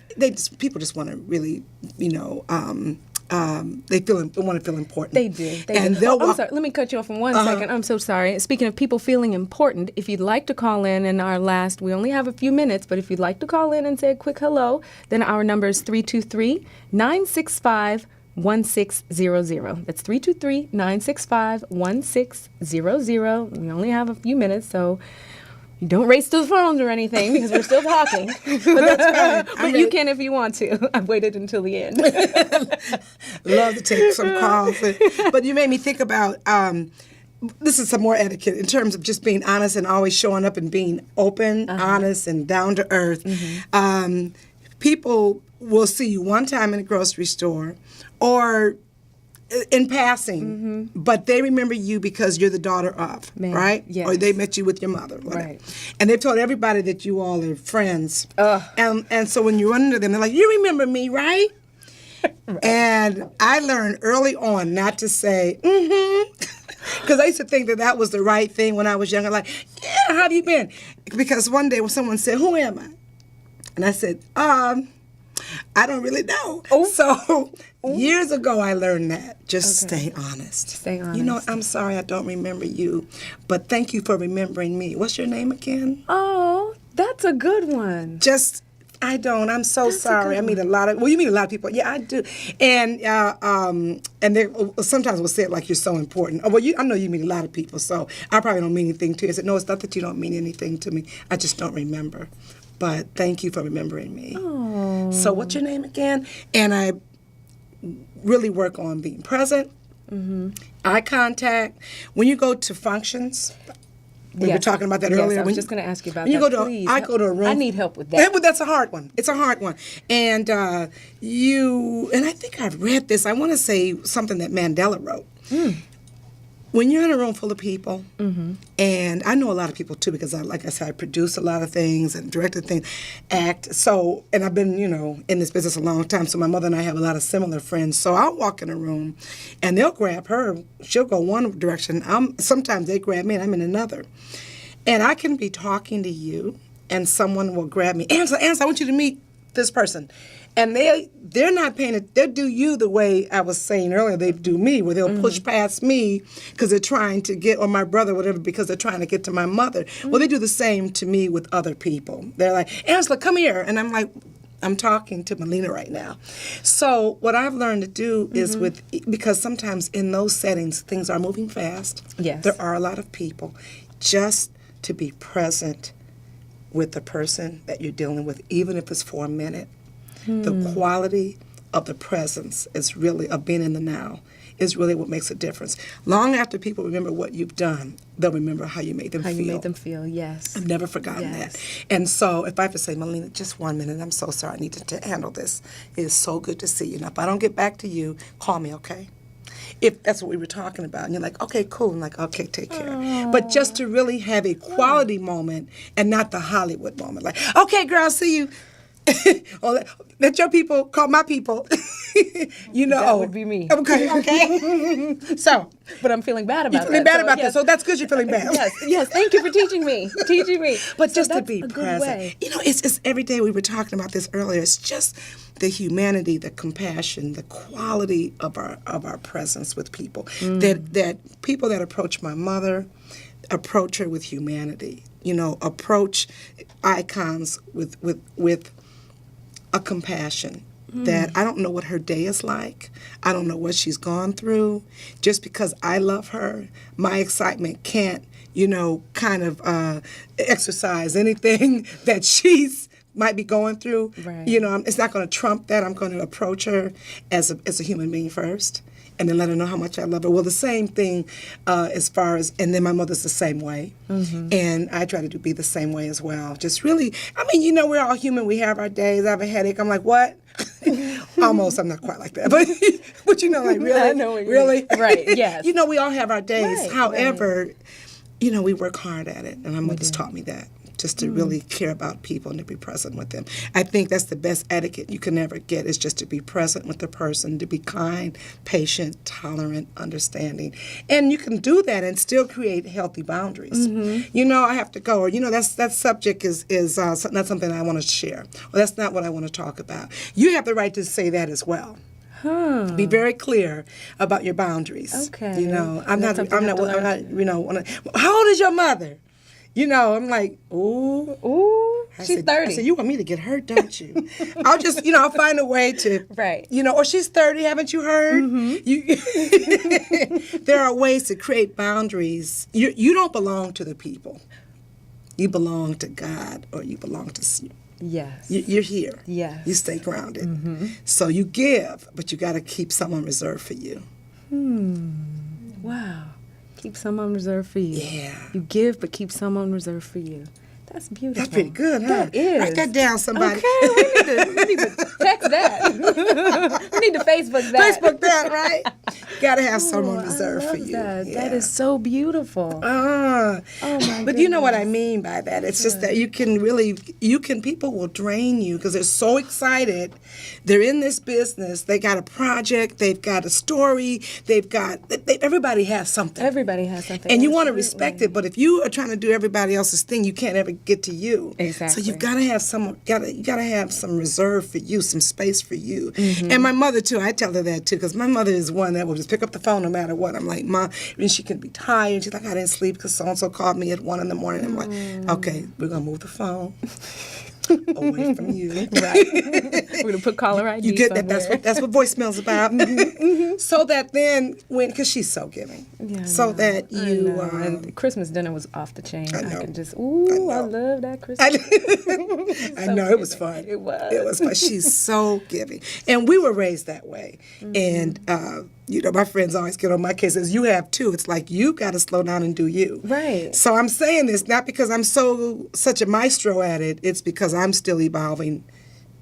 People just want to really, they want to feel important. They do. And do. they'll I'm walk. sorry. Let me cut you off for 1 second. I'm so sorry. Speaking of people feeling important, if you'd like to call in our last, we only have a few minutes, but if you'd like to call in and say a quick hello, then our number is 323-965-1600. That's 323-965-1600. We only have a few minutes, so you don't race to the phones or anything because we're still talking. But that's fine. But you can if you want to. I've waited until the end. Love to take some calls. But you made me think about, this is some more etiquette in terms of just being honest and always showing up and being open, honest, and down to earth. People will see you one time in a grocery store or in passing, but they remember you because you're the daughter of, right? Yes. Or they met you with your mother, whatever. Right. And they've told everybody that you all are friends. And so when you run into them, they're like, you remember me, right? Right. And I learned early on not to say, because I used to think that was the right thing when I was younger. Like, yeah, how have you been? Because one day when someone said, who am I? And I said, I don't really know. Oh. So years ago, I learned that. Just stay honest. Stay honest. You know, I'm sorry I don't remember you, but thank you for remembering me. What's your name again? Oh, that's a good one. I don't. I'm so sorry. I meet a lot of. Well, you meet a lot of people. Yeah, I do. And they sometimes will say it like you're so important. Oh, well, I know you meet a lot of people, so I probably don't mean anything to you. I said, no, it's not that you don't mean anything to me. I just don't remember. But thank you for remembering me. Oh. So what's your name again? And I really work on being present, eye contact. When you go to functions. We were talking about that earlier. Yes, I was just going to ask you about when that. You go to, I go to a room. I need help with that. But that's a hard one. It's a hard one. And and I think I've read this. I want to say something that Mandela wrote. When you're in a room full of people, and I know a lot of people too, because like I said, I produce a lot of things and directed things, act. So, and I've been, in this business a long time. So my mother and I have a lot of similar friends. So I'll walk in a room, and they'll grab her. She'll go one direction. Sometimes they grab me, and I'm in another. And I can be talking to you, and someone will grab me. Angela, I want you to meet this person. And they're not paying it. They'll do you the way I was saying earlier they do me, where they'll push past me because they're trying to get, or my brother, whatever, because they're trying to get to my mother. Well, they do the same to me with other people. They're like, Angela, come here. And I'm like, I'm talking to Millena right now. So what I've learned to do is because sometimes in those settings, things are moving fast. Yes. There are a lot of people. Just to be present with the person that you're dealing with, even if it's for a minute. The quality of the presence is really, of being in the now, is really what makes a difference. Long after people remember what you've done, they'll remember how you made them feel. How you made them feel, yes. I've never forgotten that. And so if I have to say, Millena, just 1 minute, I'm so sorry, I need to handle this. It is so good to see you. Now, if I don't get back to you, call me, okay? If that's what we were talking about, and you're like, okay, cool. I'm like, okay, take care. Aww. But just to really have a quality moment and not the Hollywood moment. Like, okay, girl, I'll see you. Or let your people call my people. That would be me. Okay. So, but I'm feeling bad about you're feeling bad about that. So that's good you're feeling bad. Yes. Thank you for teaching me. But so just to be present. It's every day. We were talking about this earlier. It's just the humanity, the compassion, the quality of our presence with people. That people that approach my mother approach her with humanity. Approach icons with a compassion that I don't know what her day is like. I don't know what she's gone through. Just because I love her, my excitement can't, kind of exercise anything that she's might be going through. Right. It's not going to trump that. I'm going to approach her as a human being first, and then let her know how much I love her. Well, the same thing as far as, and then my mother's the same way. And I try to be the same way as well. Just really, we're all human. We have our days. I have a headache. I'm like, what? Almost, I'm not quite like that. But like, really? I know what you really? mean. Right, yes. We all have our days. Right, However, we work hard at it. And my mother's taught me that. Just to really care about people and to be present with them. I think that's the best etiquette you can ever get, is just to be present with the person, to be kind, patient, tolerant, understanding. And you can do that and still create healthy boundaries. I have to go, or, that subject is not something I want to share. Or that's not what I want to talk about. You have the right to say that as well. Be very clear about your boundaries. Okay. I'm not, how old is your mother? I'm like, ooh. She's 30. I said, you want me to get hurt, don't you? I'll just, I'll find a way to, right. Or she's 30, haven't you heard? There are ways to create boundaries. You don't belong to the people. You belong to God, or you belong to, yes. You're here. Yes. You stay grounded. So you give, but you got to keep someone reserved for you. Wow. Keep someone reserved for you. Yeah. You give, but keep someone reserved for you. That's beautiful. That's pretty good, huh? That is. Write that down, somebody. Okay, we need to text that. We need to Facebook that. Facebook that, right? You got to have someone reserved for you. That. Yeah. That is so beautiful. Oh my But you know what I mean by that. It's just that people will drain you because they're so excited. They're in this business. They got a project. They've got a story. Everybody has something. Everybody has something. And you want to respect it, but if you are trying to do everybody else's thing, you can't ever get to you. Exactly. So you've got to have you got to have some reserve for you, some space for you. And my mother too. I tell her that too, because my mother is one that will just pick up the phone no matter what. I'm like, Mom, and she can be tired. She's like, I didn't sleep because so and so called me at 1 a.m. I'm like, okay, we're gonna move the phone away from you. Right. We're gonna put caller ID. You get somewhere. that? That's what voicemail's about. So that then, because she's so giving, that you. And Christmas dinner was off the chain. I know. can just I love that Christmas. I know it was fun. It was. It was fun. She's so giving, and we were raised that way. And my friends always get on my case. As you have too. It's like you got to slow down and do you. Right. So I'm saying this not because I'm such a maestro at it. It's because I'm still evolving.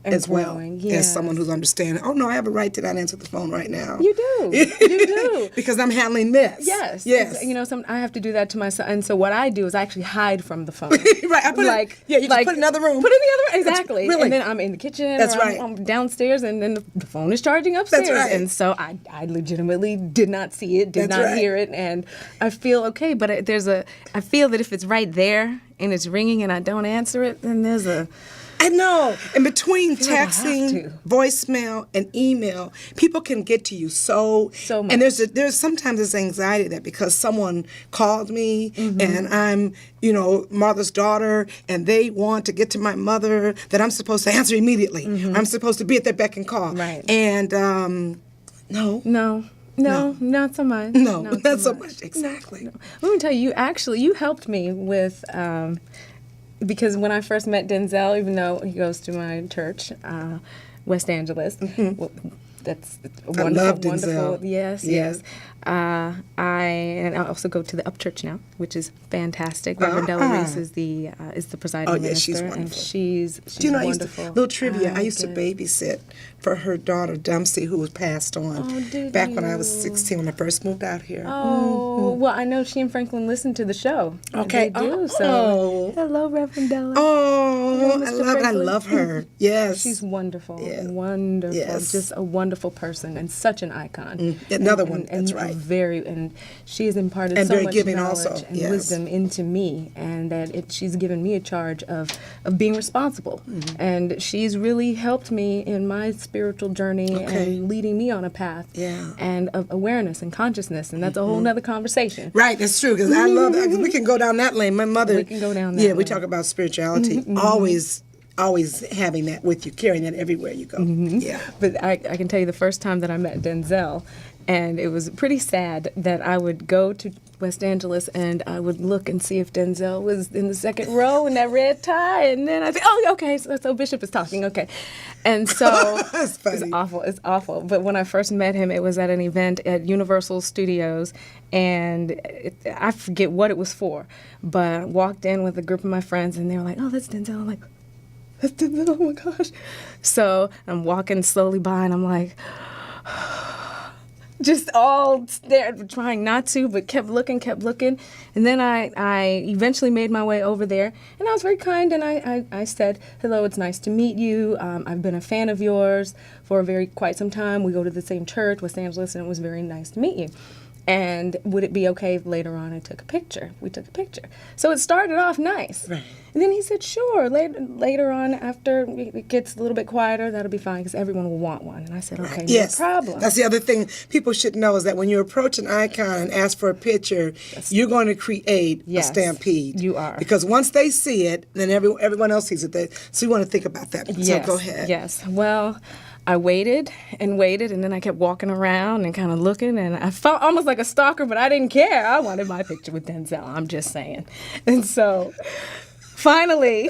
And as growing, well as someone who's understanding. Oh no, I have a right to not answer the phone right now. You do. You do. Because I'm handling this. Yes. Yes. I have to do that to myself, and so what I do is I actually hide from the phone. Right. I put you just put it in another room. Put it in the other room. Exactly. Really. And then I'm in the kitchen. That's or right. I'm downstairs, and then the phone is charging upstairs. That's right. And so I legitimately did not see it, did That's not right. hear it, and I feel okay. But I feel that if it's right there and it's ringing and I don't answer it, then there's a. I know. And between feel like I have texting, to. voicemail, and email, people can get to you so much. And there's sometimes this anxiety that because someone called me and I'm, mother's daughter, and they want to get to my mother, that I'm supposed to answer immediately. I'm supposed to be at their beck and call. Right. And no. No, not so much. No, not so much. Exactly. No. Let me tell you, you helped me with, because when I first met Denzel, even though he goes to my church, West Angeles, that's wonderful. I love Denzel. Wonderful. Yes. I also go to the Up Church now, which is fantastic. Reverend Della Reese is the presiding minister, she's wonderful. and she's Do you know, wonderful. little trivia, I used to babysit for her daughter, Dempsey, who was passed on back when I was 16 when I first moved out here. Oh, well, I know she and Franklin listen to the show. Okay. They do, so hello, Reverend Della. Oh, Hello, I love her. Yes. She's wonderful. Yeah. Wonderful. Yes. Just a wonderful person and such an icon. Another one, that's right. And she has imparted And so very much giving knowledge also, and yes. wisdom into me, and that she's given me a charge of being responsible. And she's really helped me in my spiritual journey and leading me on a path and of awareness and consciousness, and that's a whole nother conversation. Right, that's true, because I love that. 'Cause we can go down that lane. My mother. We can go down that Yeah, we lane. talk about spirituality. Always having that with you, carrying that everywhere you go. Yeah. But I can tell you the first time that I met Denzel, and it was pretty sad that I would go to West Angeles and I would look and see if Denzel was in the second row in that red tie, and then I'd say, oh, okay, so Bishop is talking, okay. And so That's funny. it's awful. But when I first met him, it was at an event at Universal Studios, and I forget what it was for, but I walked in with a group of my friends, and they were like, oh, that's Denzel. I'm like, that's Denzel, oh my gosh. So I'm walking slowly by, and I'm like, just all stared, trying not to, but kept looking. And then I eventually made my way over there, and I was very kind, and I said, hello, it's nice to meet you. I've been a fan of yours for quite some time. We go to the same church, West Angeles, and it was very nice to meet you. And would it be okay if later on I took a picture? We took a picture. So it started off nice. Right. And then he said, sure, later on, after it gets a little bit quieter, that'll be fine, because everyone will want one. And I said, okay, Yes. no problem. That's the other thing people should know is that when you approach an icon and ask for a picture, you're going to create a stampede. You are. Because once they see it, then everyone else sees it. So you want to think about that. Yes, So go ahead. Yes. Well, I waited, and then I kept walking around and kind of looking, and I felt almost like a stalker, but I didn't care. I wanted my picture with Denzel, I'm just saying. And so finally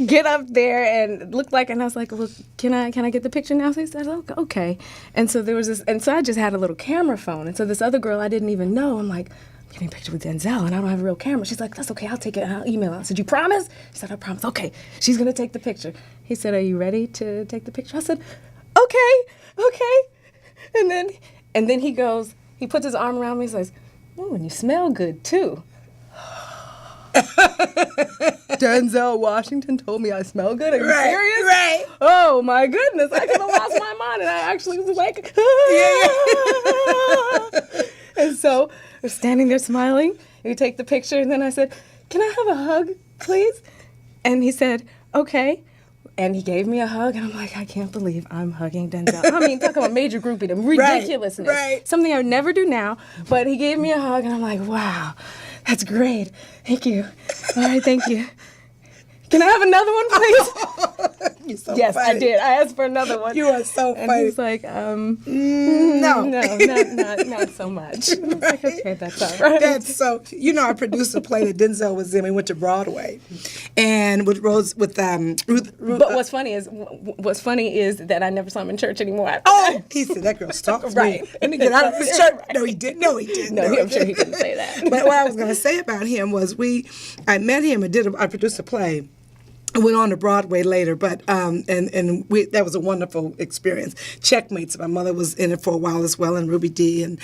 get up there and looked like, and I was like, well, can I get the picture now? So he said, okay. And so there was this, and so I just had a little camera phone, and so this other girl I didn't even know, I'm like, I'm getting a picture with Denzel, and I don't have a real camera. She's like, that's okay, I'll take it, and I'll email it. I said, you promise? She said, I promise. Okay, she's going to take the picture. He said, are you ready to take the picture? I said, okay. And then he goes, he puts his arm around me and says, "Oh, and you smell good too." Denzel Washington told me I smell good. Are you serious? Right. Oh my goodness, I could have lost my mind, and I actually was like, And so we're standing there smiling. We take the picture, and then I said, "Can I have a hug, please?" And he said, "Okay." And he gave me a hug, and I'm like, I can't believe I'm hugging Denzel. I mean, talk about major groupie, the ridiculousness. Right. Something I would never do now, but he gave me a hug, and I'm like, wow, that's great. Thank you. All right, thank you. Can I have another one, please? You're so Yes, funny. I did. I asked for another one. You are so And funny. he's like, No. not so much. I was like, okay, that's all right. That's so. I produced a play that Denzel was in. We went to Broadway, and with Ruth. But what's funny is that I never saw him in church anymore. Oh, he said that girl stalks Right. me. Let me get out of his church. No, he didn't. No, he didn't. No, No, I'm sure he didn't say that. But what I was going to say about him was I met him and I produced a play. I went on to Broadway later, but that was a wonderful experience. Checkmates. My mother was in it for a while as well, and Ruby Dee and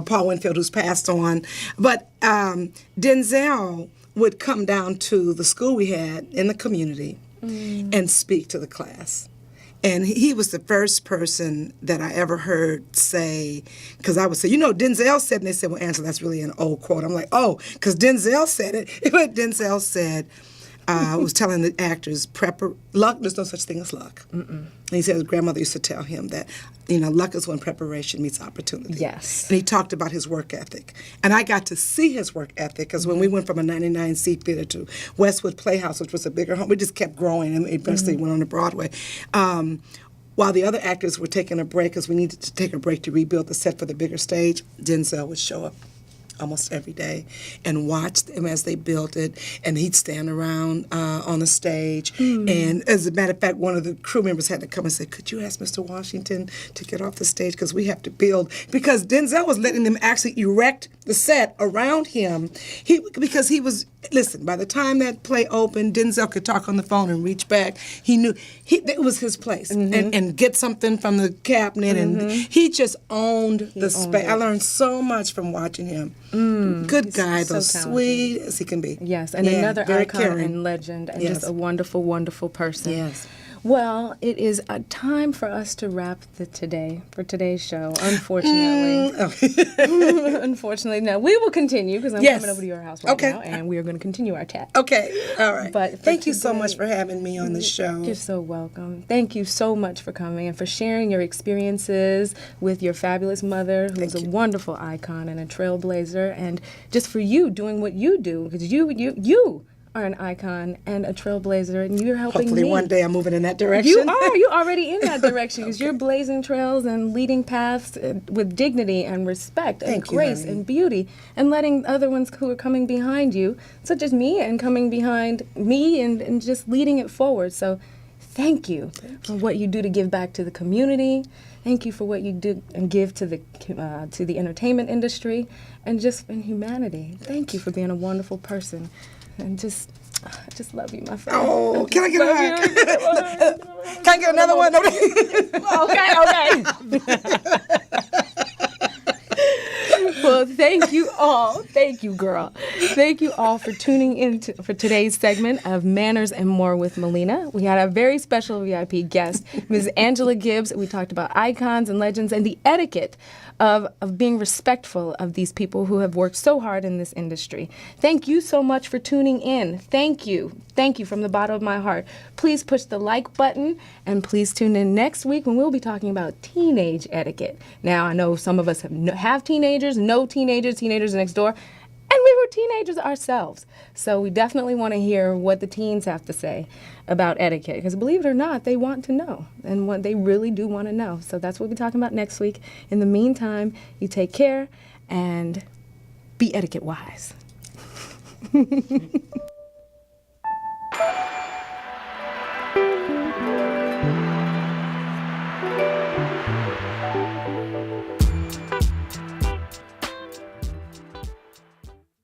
Paul Winfield, who's passed on. But Denzel would come down to the school we had in the community and speak to the class. And he was the first person that I ever heard say, because I would say, Denzel said, and they said, well, Angela, that's really an old quote. I'm like, oh, because Denzel said it. But Denzel said, was telling the actors, luck, there's no such thing as luck. And he said his grandmother used to tell him that, luck is when preparation meets opportunity. Yes. And he talked about his work ethic. And I got to see his work ethic, because when we went from a 99-seat theater to Westwood Playhouse, which was a bigger home, we just kept growing, and eventually went on to Broadway. While the other actors were taking a break, because we needed to take a break to rebuild the set for the bigger stage, Denzel would show up almost every day and watch them as they built it, and he'd stand around on the stage. And as a matter of fact, one of the crew members had to come and say, could you ask Mr. Washington to get off the stage, because we have to build, because Denzel was letting them actually erect the set around him. Because he was, listen, by the time that play opened, Denzel could talk on the phone and reach back. He knew it was his place, and get something from the cabinet, and he just owned the space. I learned so much from watching him. Good guy, though, so sweet as he can be. Yes, and another icon and legend, and just a wonderful, wonderful person. Yes. Well, it is a time for us to wrap for today's show, unfortunately. Unfortunately, now we will continue, because I'm coming over to your house right now, and we are going to continue our chat. Okay, all right. But thank you so much for having me on the show. You're so welcome. Thank you so much for coming and for sharing your experiences with your fabulous mother, who's a wonderful icon and a trailblazer, and just for you doing what you do, because you are an icon and a trailblazer, and you're helping Hopefully me. one day I'm moving in that direction. You are. You're already in that direction, because you're blazing trails and leading paths with dignity and respect and grace and beauty, and letting other ones who are coming behind you, such as me, and coming behind me, and just leading it forward. So thank you for what you do to give back to the community. Thank you for what you do and give to the entertainment industry, and just in humanity. Thank you for being a wonderful person. And I just love you, my friend. Oh, can I get a hug? Can I get another one? Okay. Well, thank you all. Thank you, girl. Thank you all for tuning in for today's segment of Manners and More with Millena. We had a very special VIP guest, Ms. Angela Gibbs. We talked about icons and legends and the etiquette of being respectful of these people who have worked so hard in this industry. Thank you so much for tuning in. Thank you. Thank you from the bottom of my heart. Please push the like button, and please tune in next week when we'll be talking about teenage etiquette. Now, I know some of us have teenagers, know teenagers next door, and we were teenagers ourselves. So we definitely want to hear what the teens have to say about etiquette, because believe it or not, they want to know, and what they really do want to know. So that's what we'll be talking about next week. In the meantime, you take care and be etiquette wise.